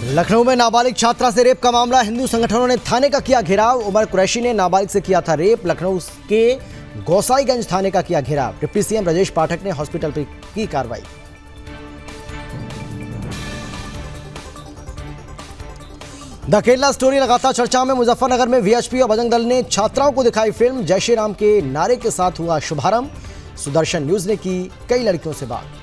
लखनऊ में नाबालिग छात्रा से रेप का मामला, हिंदू संगठनों ने थाने का किया घेराव। उमर कुरैशी ने नाबालिग से किया था रेप। लखनऊ के गोसाईगंज थाने का किया घेराव। डिप्टी सीएम ब्रजेश पाठक ने हॉस्पिटल पर की कार्रवाई। द केरला स्टोरी लगातार चर्चा में। मुजफ्फरनगर में वीएचपी और बजरंग दल ने छात्राओं को दिखाई फिल्म। जय श्री राम के नारे के साथ हुआ शुभारंभ। सुदर्शन न्यूज ने की कई लड़कियों से बात।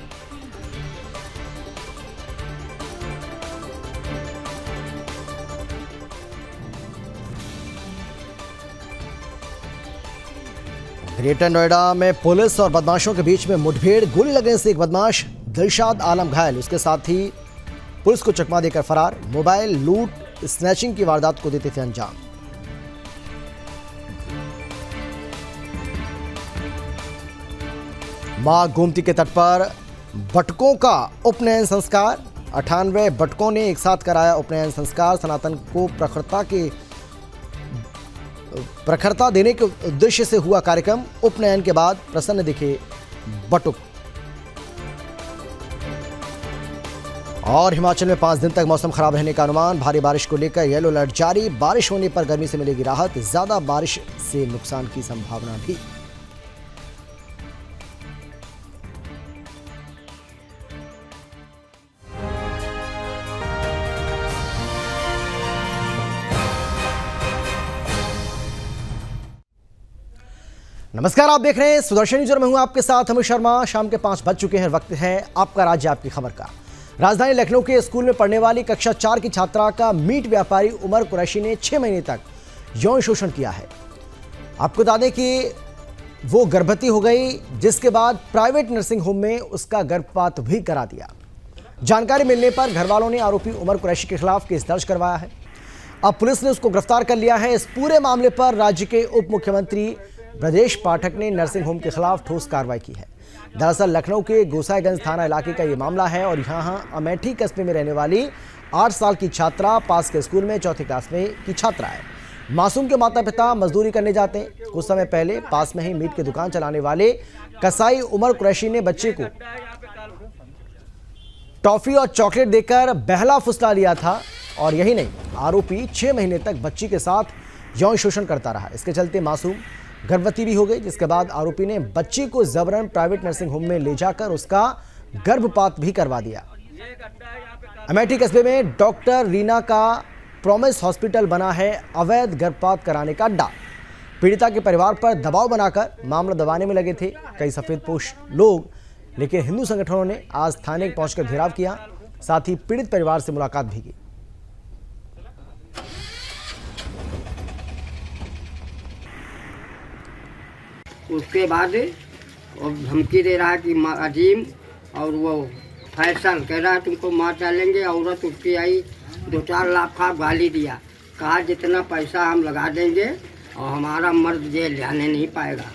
ग्रेटर नोएडा में पुलिस और बदमाशों के बीच में मुठभेड़। गोली लगने से एक बदमाश दिलशाद आलम घायल, उसके साथ ही पुलिस को चकमा देकर फरार। मोबाइल लूट स्नैचिंग की वारदात को देते थे अंजाम। मां गोमती के तट पर बटकों का उपनयन संस्कार। 98 बटकों ने एक साथ कराया उपनयन संस्कार। सनातन को प्रखरता देने के उद्देश्य से हुआ कार्यक्रम। उपनयन के बाद प्रसन्न दिखे बटुक। और हिमाचल में 5 दिन तक मौसम खराब रहने का अनुमान। भारी बारिश को लेकर येलो अलर्ट जारी। बारिश होने पर गर्मी से मिलेगी राहत, ज्यादा बारिश से नुकसान की संभावना भी। नमस्कार, आप देख रहे हैं सुदर्शन न्यूज और मैं हूं आपके साथ अमित शर्मा। शाम के 5 बज चुके हैं। वक्त है आपका राज्य आपकी खबर का। राजधानी लखनऊ के स्कूल में पढ़ने वाली कक्षा 4 की छात्रा का मीट व्यापारी उमर कुरैशी ने 6 महीने तक यौन शोषण किया है। आपको बता दें कि वो गर्भवती हो गई, जिसके बाद प्राइवेट नर्सिंग होम में उसका गर्भपात भी करा दिया। जानकारी मिलने पर घर वालों ने आरोपी उमर कुरैशी के खिलाफ केस दर्ज करवाया है। अब पुलिस ने उसको गिरफ्तार कर लिया है। इस पूरे मामले पर राज्य के उप मुख्यमंत्री ब्रजेश पाठक ने नर्सिंग होम के खिलाफ ठोस कार्रवाई की है। दरअसल लखनऊ के गोसाईगंज थाना इलाके का ये मामला है और यहाँ अमेठी कस्बे में रहने वाली 8 साल की छात्रा पास के स्कूल में 4th क्लास में की छात्रा है। मासूम के माता पिता मजदूरी करने जाते हैं। कुछ समय पहले पास में ही मीट की दुकान चलाने वाले कसाई उमर कुरैशी ने बच्चे को टॉफी और चॉकलेट देकर बहला फुसला लिया था। और यही नहीं, आरोपी 6 महीने तक बच्ची के साथ यौन शोषण करता रहा। इसके चलते मासूम गर्भवती भी हो गई, जिसके बाद आरोपी ने बच्ची को जबरन प्राइवेट नर्सिंग होम में ले जाकर उसका गर्भपात भी करवा दिया। अमेठी कस्बे में डॉक्टर रीना का प्रॉमिस हॉस्पिटल बना है अवैध गर्भपात कराने का अड्डा। पीड़िता के परिवार पर दबाव बनाकर मामला दबाने में लगे थे कई सफेदपोश लोग, लेकिन हिंदू संगठनों ने आज थाने पहुंचकर घेराव किया। साथ ही पीड़ित परिवार से मुलाकात भी की। उसके बाद धमकी दे रहा है कि अजीम और वो फैसल कह रहा है तुमको मार डालेंगे। औरत उसकी आई 2-4 लाख का गाली दिया, कहा जितना पैसा हम लगा देंगे और हमारा मर्द जेल जाने नहीं पाएगा,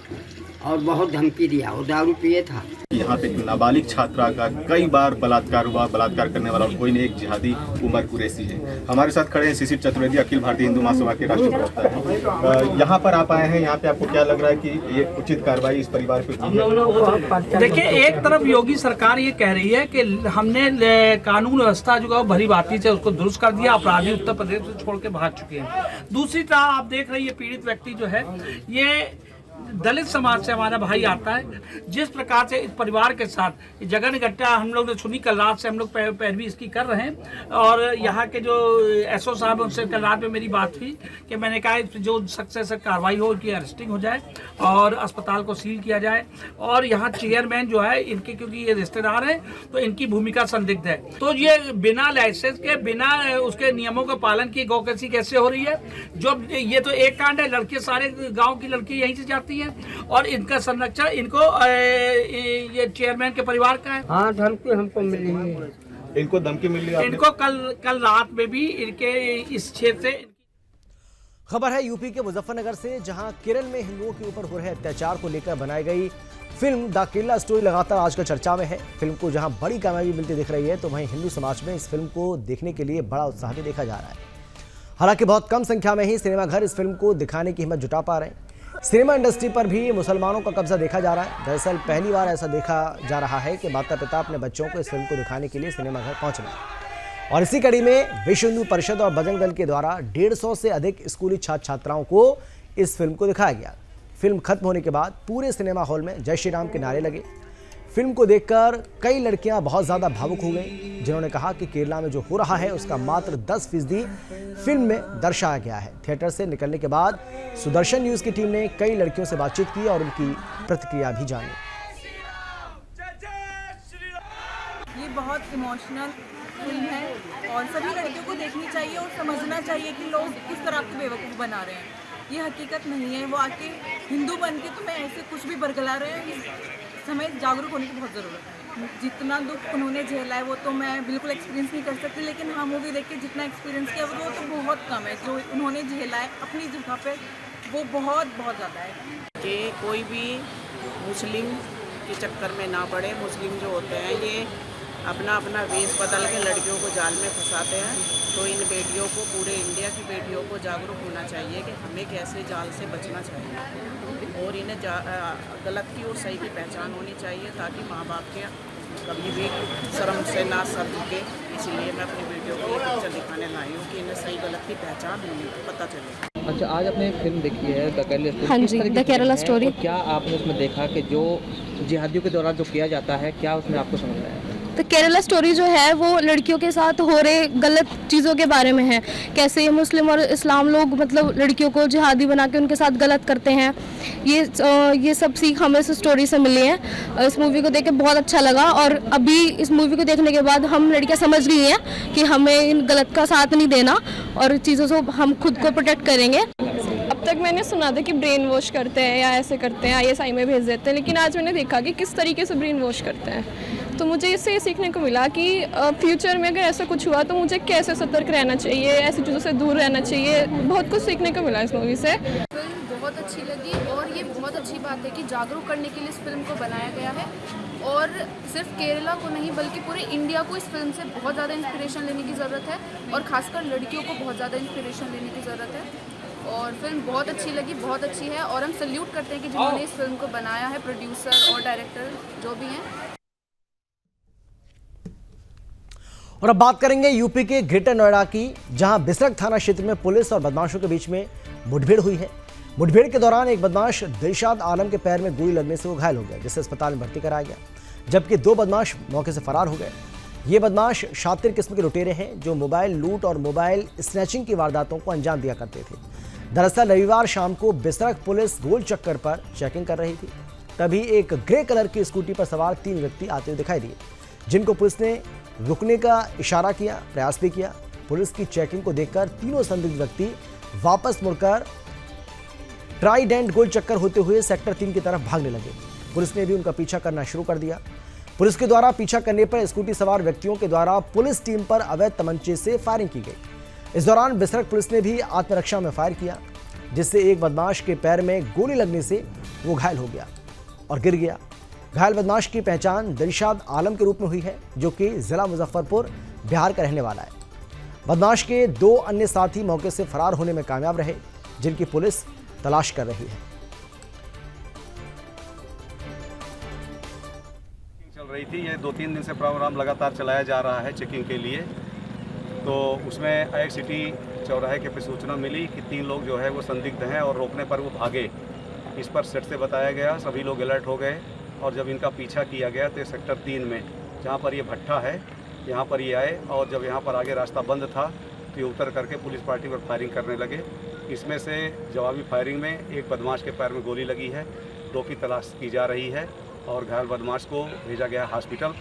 और बहुत धमकी दिया। वो दारू पिए था। यहाँ पे नाबालिग छात्रा का कई बार बलात्कार हुआ। बलात्कार करने वाला कोई नहीं, एक जिहादी उमर कुरैशी है। हमारे साथ खड़े हैं शिशिर चतुर्वेदी, अखिल भारतीय हिंदू महासभा के राष्ट्रीय प्रवक्ता हैं। यहाँ पर आप आए हैं, यहाँ पे आपको क्या लग रहा है कि ये उचित कार्रवाई इस परिवार पे की है? देखिए, एक तरफ योगी सरकार ये कह रही है कि हमने कानून व्यवस्था जो है भली भांति से उसको दुरुस्त कर दिया, अपराधी उत्तर प्रदेश से छोड़ के भाग चुके हैं। दूसरी तरफ आप देख रहे हैं, ये पीड़ित व्यक्ति जो है ये दलित समाज से हमारा भाई आता है। जिस प्रकार से इस परिवार के साथ जगन घटना हम लोग ने सुनी, कल रात से हम लोग पैरवी इसकी कर रहे हैं। और यहाँ के जो एसओ साहब, उनसे कल रात में मेरी बात हुई कि मैंने कहा जो सख्त से सख्त कार्रवाई हो, उनकी अरेस्टिंग हो जाए और अस्पताल को सील किया जाए। और यहाँ चेयरमैन जो है इनके, क्योंकि ये रिश्तेदार हैं तो इनकी भूमिका संदिग्ध है। तो ये बिना लाइसेंस के, बिना उसके नियमों का पालन किए गौकसी कैसे हो रही है? जो ये तो एक कांड है, लड़के सारे गाँव की लड़की यहीं से जाती है और इनका संरक्षण इनको ये चेयरमैन के परिवार का है। हाँ, धमकी हमको मिली है। इनको धमकी मिली है? इनको कल रात में भी इनके इस क्षेत्र से। खबर है यूपी के मुजफ्फरनगर से, जहां केरल में हिंदुओं के ऊपर हो रहे अत्याचार को लेकर बनाई गई फिल्म द केरला स्टोरी लगातार आजकल चर्चा में है। फिल्म को जहां बड़ी कामयाबी मिलती दिख रही है, तो वहीं हिंदू समाज में इस फिल्म को देखने के लिए बड़ा उत्साह भी देखा जा रहा है। हालांकि बहुत कम संख्या में ही सिनेमाघर इस फिल्म को दिखाने की हिम्मत जुटा पा रहे हैं। सिनेमा इंडस्ट्री पर भी मुसलमानों का कब्जा देखा जा रहा है। दरअसल पहली बार ऐसा देखा जा रहा है कि माता पिता अपने बच्चों को इस फिल्म को दिखाने के लिए सिनेमाघर पहुंच रहे हैं। और इसी कड़ी में विश्व हिंदू परिषद और बजरंग दल के द्वारा 150 से अधिक स्कूली छात्र छात्राओं को इस फिल्म को दिखाया गया। फिल्म खत्म होने के बाद पूरे सिनेमा हॉल में जय श्री राम के नारे लगे। फिल्म को देखकर कई लड़कियां बहुत ज़्यादा भावुक हो गईं, जिन्होंने कहा कि केरला में जो हो रहा है उसका मात्र 10% फिल्म में दर्शाया गया है। थिएटर से निकलने के बाद सुदर्शन न्यूज़ की टीम ने कई लड़कियों से बातचीत की और उनकी प्रतिक्रिया भी जानी। ये बहुत इमोशनल फिल्म है और सभी लड़कियों को देखनी चाहिए और समझना चाहिए कि लोग किस तरह आपको बेवकूफ़ बना रहे हैं। ये हकीकत नहीं है। वो आके हिंदू बन के तुम्हें ऐसे कुछ भी बरगला रहे हैं। इस समय जागरूक होने की बहुत ज़रूरत है। जितना दुख उन्होंने झेला है वो तो मैं बिल्कुल एक्सपीरियंस नहीं कर सकती, लेकिन हाँ मूवी देख के जितना एक्सपीरियंस किया वो तो बहुत कम है। जो उन्होंने झेला है अपनी जगह पे वो बहुत ज़्यादा है। कि कोई भी मुस्लिम के चक्कर में ना पड़े। मुस्लिम जो होते हैं ये अपना अपना वेश बदल के लड़कियों को जाल में फंसाते हैं। तो इन बेटियों को, पूरे इंडिया की बेटियों को जागरूक होना चाहिए कि हमें कैसे जाल से बचना चाहिए और इन्हें गलत की और सही की पहचान होनी चाहिए, ताकि माँ बाप के कभी भी शर्म से ना सर झुके। इसलिए मैं अपनी बेटियों को ये पिक्चर दिखाने लाई हूँ कि इन्हें सही गलत की पहचान पता चले। अच्छा, आज आपने फिल्म देखी है द केरला स्टोरी। हाँ जी, द केरला स्टोरी। क्या आपने उसमें देखा कि जो जिहादियों के दौरान जो किया जाता है, क्या उसमें आपको समझ आया? तो केरला स्टोरी जो है वो लड़कियों के साथ हो रहे गलत चीज़ों के बारे में है। कैसे ये मुस्लिम और इस्लाम लोग मतलब लड़कियों को जिहादी बना के उनके साथ गलत करते हैं। ये सब सीख हमें इस स्टोरी से मिली है। इस मूवी को देख के बहुत अच्छा लगा और अभी इस मूवी को देखने के बाद हम लड़कियां समझ रही हैं कि हमें इन गलत का साथ नहीं देना और चीज़ों से हम खुद को प्रोटेक्ट करेंगे। अब तक मैंने सुना था कि ब्रेन वॉश करते हैं या ऐसे करते हैं, ISI में भेज देते हैं, लेकिन आज मैंने देखा कि किस तरीके से ब्रेन वॉश करते हैं। तो मुझे इससे ये सीखने को मिला कि फ्यूचर में अगर ऐसा कुछ हुआ तो मुझे कैसे सतर्क रहना चाहिए, ऐसी चीज़ों से दूर रहना चाहिए। बहुत कुछ सीखने को मिला इस मूवी से। फिल्म बहुत अच्छी लगी और ये बहुत अच्छी बात है कि जागरूक करने के लिए इस फिल्म को बनाया गया है और सिर्फ केरला को नहीं बल्कि पूरे इंडिया को इस फिल्म से बहुत ज़्यादा इंस्पिरेशन लेने की ज़रूरत है और ख़ासकर लड़कियों को बहुत ज़्यादा इंस्पिरेशन लेने की ज़रूरत है। और फिल्म बहुत अच्छी लगी, बहुत अच्छी है और हम सल्यूट करते हैं कि जिन्होंने इस फिल्म को बनाया है, प्रोड्यूसर और डायरेक्टर जो भी हैं। और अब बात करेंगे यूपी के ग्रेटर नोएडा की, जहां बिसरक थाना क्षेत्र में पुलिस और बदमाशों के बीच में मुठभेड़ हुई है। मुठभेड़ के दौरान एक बदमाश दिलशाद आलम के पैर में गोली लगने से वो घायल हो गया, जिसे अस्पताल में भर्ती कराया गया, जबकि 2 बदमाश मौके से फरार हो गए। ये बदमाश शातिर किस्म के लुटेरे हैं जो मोबाइल लूट और मोबाइल स्नैचिंग की वारदातों को अंजाम दिया करते थे। दरअसल रविवार शाम को बिसरक पुलिस गोल चक्कर पर चेकिंग कर रही थी, तभी एक ग्रे कलर की स्कूटी पर सवार 3 व्यक्ति आते हुए दिखाई दिए, जिनको पुलिस ने रुकने का इशारा किया, प्रयास भी किया। पुलिस की चेकिंग को देखकर तीनों संदिग्ध व्यक्ति वापस मुड़कर ट्राइडेंट गोल चक्कर होते हुए सेक्टर 3 की तरफ भागने लगे। पुलिस ने भी उनका पीछा करना शुरू कर दिया। पुलिस के द्वारा पीछा करने पर स्कूटी सवार व्यक्तियों के द्वारा पुलिस टीम पर अवैध तमंचे से फायरिंग की गई। इस दौरान बिसरक पुलिस ने भी आत्मरक्षा में फायर किया, जिससे एक बदमाश के पैर में गोली लगने से वो घायल हो गया और गिर गया। घायल बदमाश की पहचान दिलशाद आलम के रूप में हुई है, जो कि जिला मुजफ्फरपुर बिहार का रहने वाला है। बदमाश के 2 अन्य साथी मौके से फरार होने में कामयाब रहे, जिनकी पुलिस तलाश कर रही है। चल रही थी, ये 2-3 दिन से प्रोग्राम लगातार चलाया जा रहा है चेकिंग के लिए। तो उसमें एक सिटी चौराहे के पे सूचना मिली कि 3 लोग जो है वो संदिग्ध हैं और रोकने पर वो भागे। इस पर सेट से बताया गया, सभी लोग अलर्ट हो गए और जब इनका पीछा किया गया तो सेक्टर 3 में जहाँ पर ये भट्ठा है यहाँ पर ये आए और जब यहाँ पर आगे रास्ता बंद था तो ये उतर करके पुलिस पार्टी पर फायरिंग करने लगे। इसमें से जवाबी फायरिंग में एक बदमाश के पैर में गोली लगी है, 2 की तलाश की जा रही है और घायल बदमाश को भेजा गया हॉस्पिटल।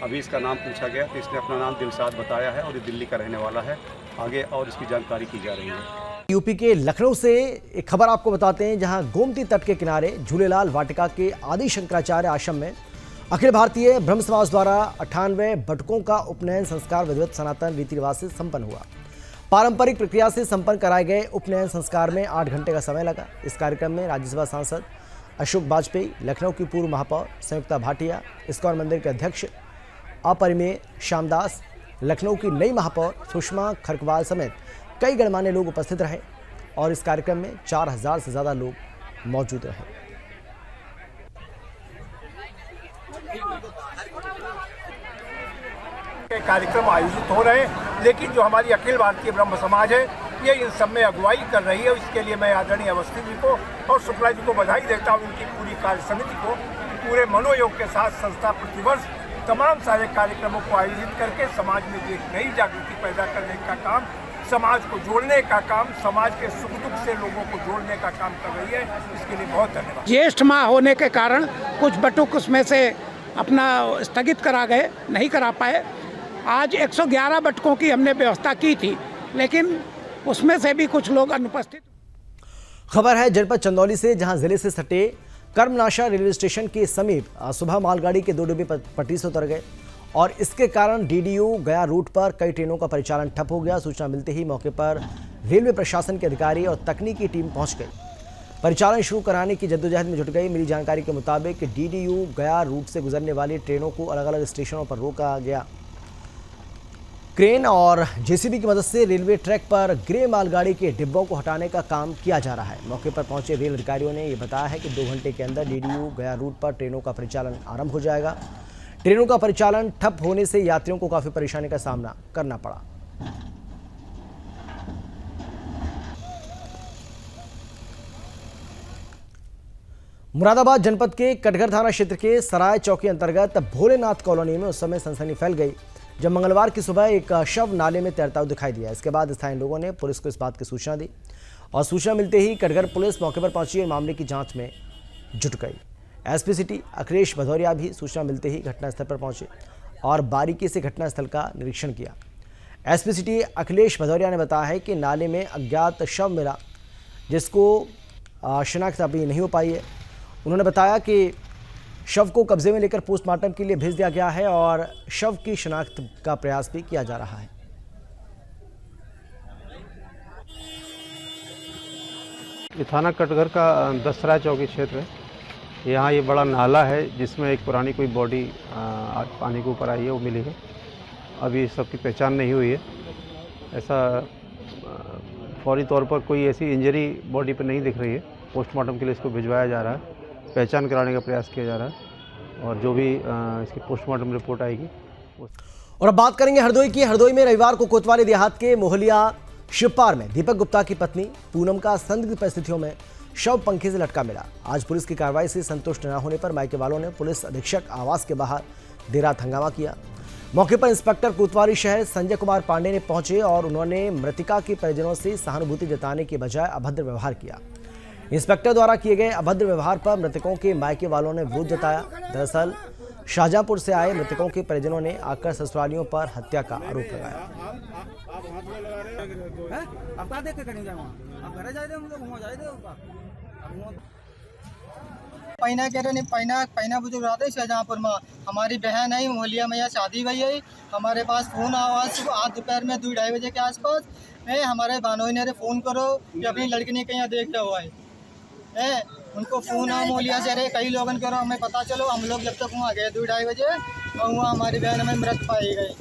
अभी इसका नाम पूछा गया तो इसने अपना नाम दिलशाद बताया है और ये दिल्ली का रहने वाला है। आगे और इसकी जानकारी की जा रही है। यूपी के लखनऊ से एक खबर आपको बताते हैं, जहां गोमती तट के किनारे झूलेलाल वाटिका के आदि शंकराचार्य आश्रम में अखिल भारतीय ब्रह्म समाज द्वारा 98 बटुकों का उपनयन संस्कार विधिवत सनातन रीति रिवाज से संपन्न हुआ। पारंपरिक प्रक्रिया से संपन्न कराए गए उपनयन संस्कार में 8 घंटे का समय लगा। इस कार्यक्रम में राज्यसभा सांसद अशोक वाजपेयी, लखनऊ की पूर्व महापौर संयुक्ता भाटिया, इस्कॉन मंदिर के अध्यक्ष अपरिमेय श्यामदास, लखनऊ की नई महापौर सुषमा खरकवाल समेत कई गणमान्य लोग उपस्थित रहे और इस कार्यक्रम में 4000 से ज़्यादा लोग मौजूद रहे। के कार्यक्रम आयोजित हो रहे हैं, लेकिन जो हमारी अखिल भारतीय ब्रह्म समाज है ये इन सब में अगुवाई कर रही है। इसके लिए मैं आदरणीय अवस्थी जी को और शुक्ला जी को बधाई देता हूँ, उनकी पूरी कार्य समिति को। पूरे मनोयोग के साथ संस्था प्रतिवर्ष तमाम सारे कार्यक्रमों को आयोजित करके समाज में एक नई जागृति पैदा करने का काम, समाज को जोड़ने का काम, समाज के सुख दुख से लोगों को जोड़ने का काम कर रही है। इसके लिए बहुत धन्यवाद। ज्येष्ठ माह होने के कारण कुछ बटुक उसमें से अपना स्थगित करा गए, नहीं करा पाए। आज 111 बटकों की हमने व्यवस्था की थी, लेकिन उसमें से भी कुछ लोग अनुपस्थित। खबर है जनपद चंदौली से, जहां जिले से सटे कर्मनाशा रेलवे स्टेशन के समीप सुबह मालगाड़ी के 2 डिब्बे पटरी से उतर गए और इसके कारण डीडीयू गया रूट पर कई ट्रेनों का परिचालन ठप हो गया। सूचना मिलते ही मौके पर रेलवे प्रशासन के अधिकारी और तकनीकी टीम पहुंच गई, परिचालन शुरू कराने की जद्दोजहद में जुट गई। मिली जानकारी के मुताबिक डीडीयू गया रूट से गुजरने वाली ट्रेनों को अलग अलग स्टेशनों पर रोका गया। क्रेन और जेसीबी की मदद से रेलवे ट्रैक पर ग्रे मालगाड़ी के डिब्बों को हटाने का काम किया जा रहा है। मौके पर पहुंचे रेल अधिकारियों ने यह बताया है कि 2 घंटे के अंदर डीडीयू गया रूट पर ट्रेनों का परिचालन आरंभ हो जाएगा। ट्रेनों का परिचालन ठप होने से यात्रियों को काफी परेशानी का सामना करना पड़ा। मुरादाबाद जनपद के कटघर थाना क्षेत्र के सराय चौकी अंतर्गत भोलेनाथ कॉलोनी में उस समय सनसनी फैल गई जब मंगलवार की सुबह एक शव नाले में तैरता हुआ दिखाई दिया। इसके बाद स्थानीय लोगों ने पुलिस को इस बात की सूचना दी और सूचना मिलते ही कटघर पुलिस मौके पर पहुंची और मामले की जांच में जुट गई। एसपी सिटी अखिलेश भदौरिया भी सूचना मिलते ही घटनास्थल पर पहुंचे और बारीकी से घटनास्थल का निरीक्षण किया। एसपी सिटी अखिलेश भदौरिया ने बताया है कि नाले में अज्ञात शव मिला, जिसको शिनाख्त अभी नहीं हो पाई है। उन्होंने बताया कि शव को कब्जे में लेकर पोस्टमार्टम के लिए भेज दिया गया है और शव की शिनाख्त का प्रयास भी किया जा रहा है। ये थाना कटघर का दसरा चौकी क्षेत्र है। यहाँ ये बड़ा नाला है जिसमें एक पुरानी कोई बॉडी आज पानी के ऊपर आई है, वो मिली है। अभी सबकी पहचान नहीं हुई है। ऐसा फौरी तौर पर कोई ऐसी इंजरी बॉडी पर नहीं दिख रही है। पोस्टमार्टम के लिए इसको भिजवाया जा रहा है, पहचान कराने का प्रयास किया जा रहा है और जो भी इसकी पोस्टमार्टम रिपोर्ट आएगी। और अब बात करेंगे हरदोई की। हरदोई में रविवार को कोतवाली देहात के मोहलिया शिवपार में दीपक गुप्ता की पत्नी पूनम का संदिग्ध परिस्थितियों में शव पंखे से लटका मिला। आज पुलिस की कार्रवाई से संतुष्ट न होने पर मायके वालों ने पुलिस अधीक्षक आवास के बाहर देर रात हंगामा किया। मौके पर इंस्पेक्टर कोतवाली शहर संजय कुमार पांडे ने पहुंचे और उन्होंने मृतिका के परिजनों से सहानुभूति जताने के बजाय अभद्र व्यवहार किया। इंस्पेक्टर द्वारा किए गए अभद्र व्यवहार पर मृतकों के मायके वालों ने विरोध जताया। दरअसल शाहजहांपुर से आए मृतकों के परिजनों ने आकर ससुरालियों पर हत्या का आरोप लगाया। पैना कह रहे नहीं, पैना बुजुर्ग रहते शाहजहांपुर में। हमारी बहन है मोहलिया में शादी हुई है। हमारे पास फोन आवाज आज दोपहर में 2-2:30 बजे के आसपास हमारे बानोई ने फ़ोन करो कि अपनी लड़की ने कहीं देख रहा हुआ है। उनको फ़ोन आ मोहलिया से अरे कई लोगन करो, हमें पता चलो। हम लोग जब तक वहाँ गए 2-2:30 बजे और वहाँ हमारी बहन हमें मृत पाई गई।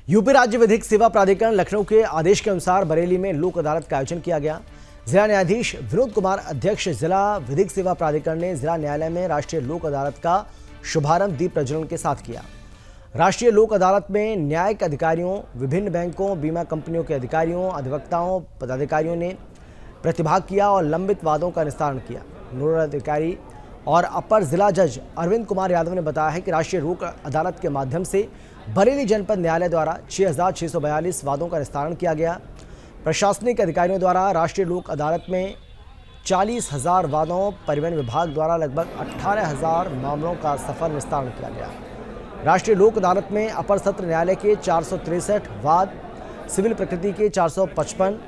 यूपी राज्य विधिक सेवा प्राधिकरण लखनऊ के आदेश के अनुसार बरेली में लोक अदालत का आयोजन किया गया। जिला न्यायाधीश विनोद कुमार अध्यक्ष जिला विधिक सेवा प्राधिकरण ने जिला न्यायालय में राष्ट्रीय लोक अदालत का शुभारंभ दीप प्रज्वलन के साथ किया। राष्ट्रीय लोक अदालत में न्यायिक अधिकारियों, विभिन्न बैंकों, बीमा कंपनियों के अधिकारियों, अधिवक्ताओं, पदाधिकारियों ने प्रतिभाग किया और लंबित वादों का निस्तारण किया। नोडल अधिकारी और अपर जिला जज अरविंद कुमार यादव ने बताया है कि राष्ट्रीय लोक अदालत के माध्यम से बरेली जनपद न्यायालय द्वारा 6,642 वादों का निस्तारण किया गया। प्रशासनिक अधिकारियों द्वारा राष्ट्रीय लोक अदालत में 40,000 वादों, परिवहन विभाग द्वारा लगभग 18,000 मामलों का सफल निस्तारण किया गया। राष्ट्रीय लोक अदालत में अपर सत्र न्यायालय के 463 वाद, सिविल प्रकृति के 455,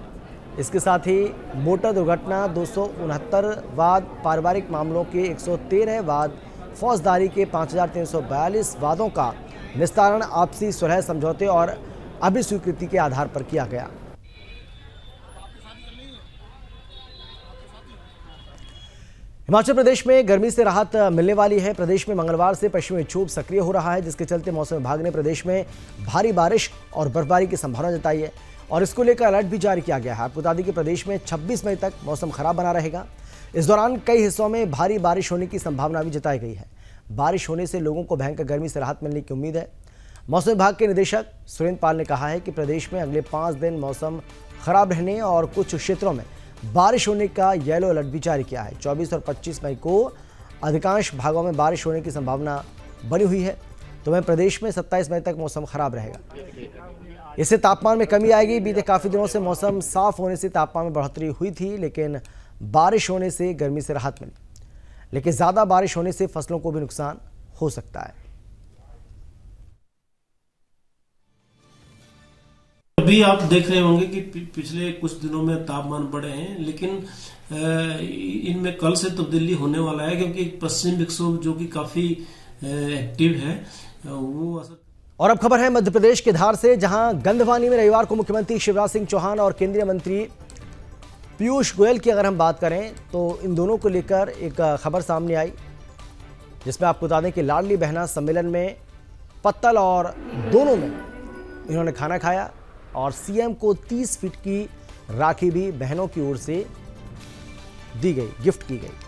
इसके साथ ही मोटर दुर्घटना 269 वाद, पारिवारिक मामलों के 113 वाद, फौजदारी के 5,342 वादों का निस्तारण आपसी सुलह समझौते और अभिस्वीकृति के आधार पर किया गया। हिमाचल प्रदेश में गर्मी से राहत मिलने वाली है। प्रदेश में मंगलवार से पश्चिमी विक्षोभ सक्रिय हो रहा है, जिसके चलते मौसम विभाग ने प्रदेश में भारी बारिश और बर्फबारी की संभावना जताई है और इसको लेकर अलर्ट भी जारी किया गया है। आपको बता दें कि प्रदेश में 26 मई तक मौसम खराब बना रहेगा। इस दौरान कई हिस्सों में भारी बारिश होने की संभावना भी जताई गई है। बारिश होने से लोगों को भयंकर गर्मी से राहत मिलने की उम्मीद है। मौसम विभाग के निदेशक सुरेंद्र पाल ने कहा है कि प्रदेश में अगले 5 दिन मौसम खराब रहने और कुछ क्षेत्रों में बारिश होने का येलो अलर्ट भी जारी किया है। 24 और 25 मई को अधिकांश भागों में बारिश होने की संभावना बनी हुई है। तो वहीं प्रदेश में 27 मई तक मौसम खराब रहेगा। इससे तापमान में कमी आएगी। बीते काफ़ी दिनों से मौसम साफ होने से तापमान में बढ़ोतरी हुई थी, लेकिन बारिश होने से गर्मी से राहत मिली। लेकिन ज़्यादा बारिश होने से फसलों को भी नुकसान हो सकता है। अभी आप देख रहे होंगे कि पिछले कुछ दिनों में तापमान बढ़े हैं, लेकिन इनमें कल से तब्दीली होने वाला है, क्योंकि पश्चिम विक्षोभ जो कि काफ़ी एक्टिव है वो असर। और अब खबर है मध्य प्रदेश के धार से, जहां गंधवानी में रविवार को मुख्यमंत्री शिवराज सिंह चौहान और केंद्रीय मंत्री पीयूष गोयल की अगर हम बात करें तो इन दोनों को लेकर एक खबर सामने आई, जिसमें आपको बता दें कि लाडली बहना सम्मेलन में पत्तल और दोनों में इन्होंने खाना खाया और सीएम को 30 फीट की राखी भी बहनों की ओर से दी गई, गिफ्ट की गई।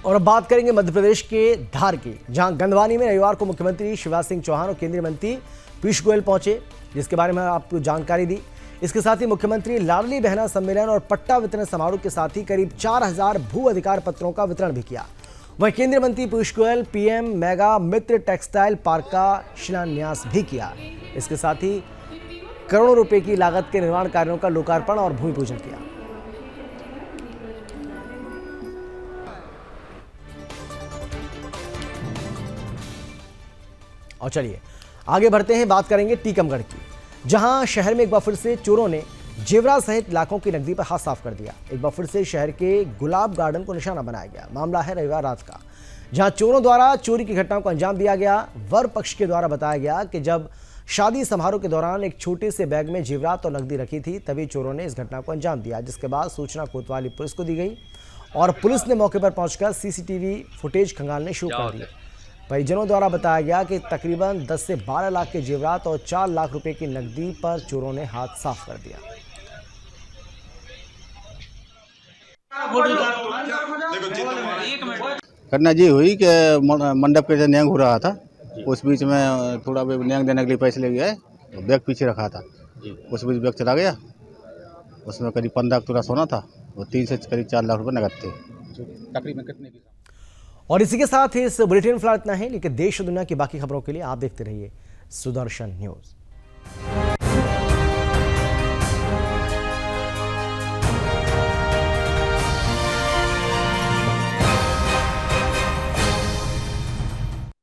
और अब बात करेंगे मध्य प्रदेश के धार की, जहां गंधवानी में रविवार को मुख्यमंत्री शिवराज सिंह चौहान और केंद्रीय मंत्री पीयूष गोयल पहुंचे, जिसके बारे में आपको जानकारी दी। इसके साथ ही मुख्यमंत्री लाडली बहना सम्मेलन और पट्टा वितरण समारोह के साथ ही करीब 4000 भू अधिकार पत्रों का वितरण भी किया। वहीं केंद्रीय मंत्री पीयूष गोयल पीएम मेगा मित्र टेक्सटाइल पार्क का शिलान्यास भी किया। इसके साथ ही करोड़ों रुपए की लागत के निर्माण कार्यों का लोकार्पण और भूमि पूजन किया। और चलिए आगे बढ़ते हैं, बात करेंगे टीकमगढ़ की, जहां शहर में एक बार फिर से चोरों ने जेवरात सहित लाखों की नकदी पर हाथ साफ कर दिया। एक बार फिर से शहर के गुलाब गार्डन को निशाना बनाया गया। मामला है रविवार रात का, जहां चोरों द्वारा चोरी की घटनाओं को अंजाम दिया गया। वर पक्ष के द्वारा बताया गया कि जब शादी समारोह के दौरान एक छोटे से बैग में जेवरात और नकदी रखी थी, तभी चोरों ने इस घटना को अंजाम दिया, जिसके बाद सूचना कोतवाली पुलिस को दी गई और पुलिस ने मौके पर पहुंचकर सीसीटीवी फुटेज खंगालने शुरू कर दिए। परिजनों द्वारा बताया गया कि तकरीबन 10 से 12 लाख के जेवरात और 4 लाख रुपए की नकदी पर चोरों ने हाथ साफ कर दिया। घटना जी हुई कि मंडप के न्यांग हो रहा था, उस बीच में थोड़ा न्यांग देने के लिए पैसे ले गया, बैग पीछे रखा था, उस बीच बैग चला गया। उसमें करीब 15 तोला सोना था और 3 से करीब 4 लाख रुपए नकद थे। तकरीबन कितने की? और इसी के साथ इस बुलेटिन फिलहाल इतना है, लेकिन देश और दुनिया की बाकी खबरों के लिए आप देखते रहिए सुदर्शन न्यूज।